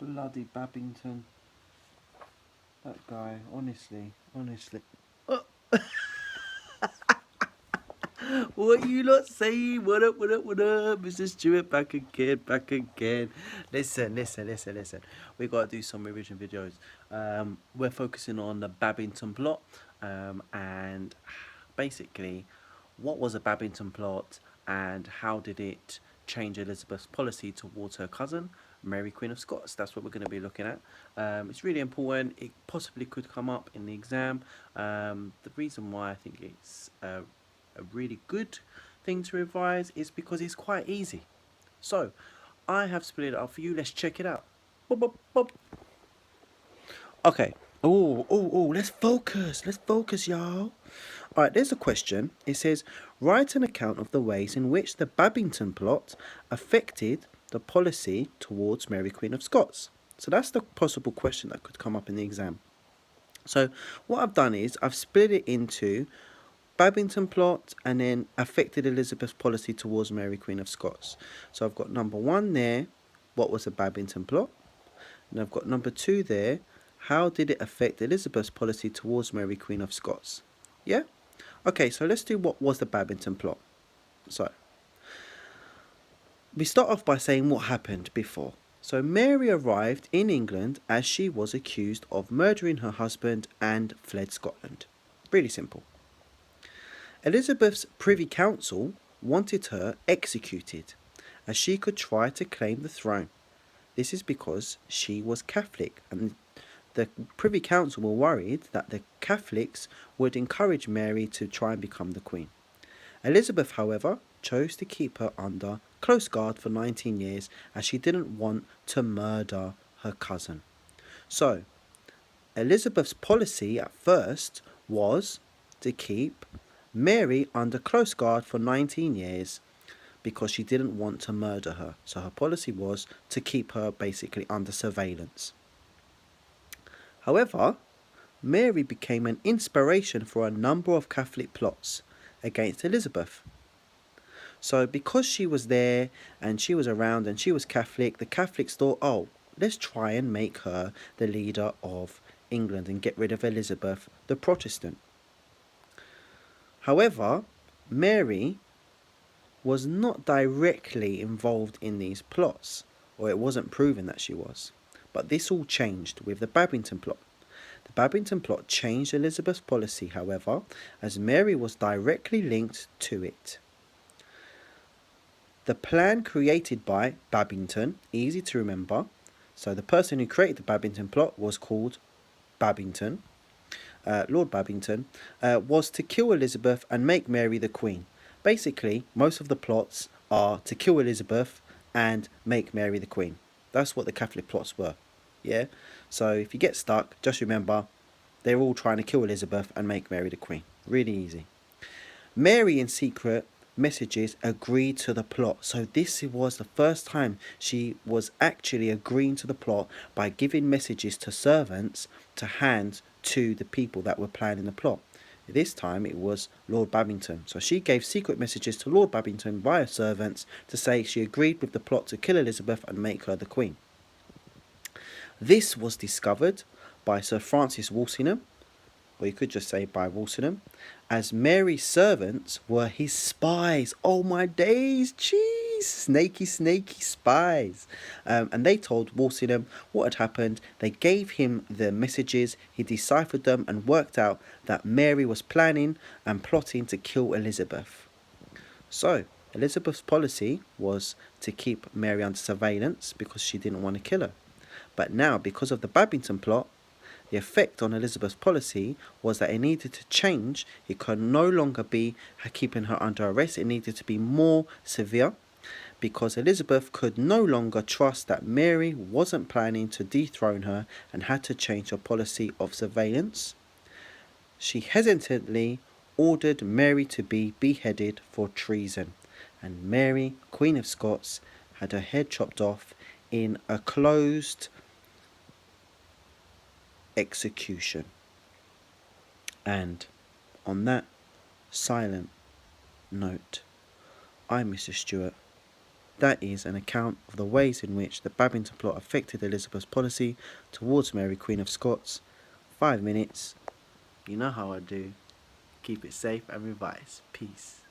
Bloody Babington. That guy, honestly. What you lot saying? What up? Mr. Stewart back again. Listen. We gotta do some revision videos. We're focusing on the Babington Plot, and basically, what was a Babington Plot, and how did it change Elizabeth's policy towards her cousin, Mary Queen of Scots? That's what we're going to be looking at. It's really important. It possibly could come up in the exam. The reason why I think it's a really good thing to revise is because it's quite easy. So, I have split it up for you. Let's check it out. Boop, boop, boop. Okay. Let's focus. Let's focus, y'all. All right, there's a question. It says, write an account of the ways in which the Babington Plot affected the policy towards Mary Queen of Scots. So that's the possible question that could come up in the exam. So what I've done is I've split it into Babington Plot and then affected Elizabeth's policy towards Mary Queen of Scots. So I've got number 1 there, what was the Babington Plot? And I've got number 2 there, how did it affect Elizabeth's policy towards Mary Queen of Scots? Yeah? Okay, so let's do what was the Babington Plot. So, we start off by saying what happened before. So Mary arrived in England as she was accused of murdering her husband and fled Scotland. Really simple. Elizabeth's Privy Council wanted her executed, as she could try to claim the throne. This is because she was Catholic, and the Privy Council were worried that the Catholics would encourage Mary to try and become the Queen. Elizabeth, however, chose to keep her under close guard for 19 years as she didn't want to murder her cousin. So, Elizabeth's policy at first was to keep Mary under close guard for 19 years because she didn't want to murder her. So her policy was to keep her basically under surveillance. However, Mary became an inspiration for a number of Catholic plots against Elizabeth. So because she was there and she was around and she was Catholic, the Catholics thought, oh, let's try and make her the leader of England and get rid of Elizabeth, the Protestant. However, Mary was not directly involved in these plots, or it wasn't proven that she was. But this all changed with the Babington Plot. The Babington Plot changed Elizabeth's policy, however, as Mary was directly linked to it. The plan created by Babington, easy to remember, so the person who created the Babington Plot was called Babington, Lord Babington, was to kill Elizabeth and make Mary the Queen. Basically, most of the plots are to kill Elizabeth and make Mary the Queen. That's what the Catholic plots were. Yeah? So if you get stuck, just remember, they're all trying to kill Elizabeth and make Mary the Queen. Really easy. Mary, in secret messages, agreed to the plot. So this was the first time she was actually agreeing to the plot by giving messages to servants to hand to the people that were planning the plot. This time it was Lord Babington. So she gave secret messages to Lord Babington via servants to say she agreed with the plot to kill Elizabeth and make her the Queen. This was discovered by Sir Francis Walsingham, or you could just say by Walsingham, as Mary's servants were his spies. Oh my days, jeez, snaky spies. And they told Walsingham what had happened. They gave him the messages, he deciphered them and worked out that Mary was planning and plotting to kill Elizabeth. So, Elizabeth's policy was to keep Mary under surveillance because she didn't want to kill her. But now, because of the Babington Plot, the effect on Elizabeth's policy was that it needed to change. It could no longer be keeping her under arrest. It needed to be more severe because Elizabeth could no longer trust that Mary wasn't planning to dethrone her and had to change her policy of surveillance. She hesitantly ordered Mary to be beheaded for treason, and Mary, Queen of Scots, had her head chopped off in a closed execution. And on that silent note, I'm Mr. Stewart, That is an account of the ways in which the Babington Plot affected Elizabeth's policy towards Mary Queen of Scots. 5 minutes. You know how I do. Keep it safe and revise. Peace.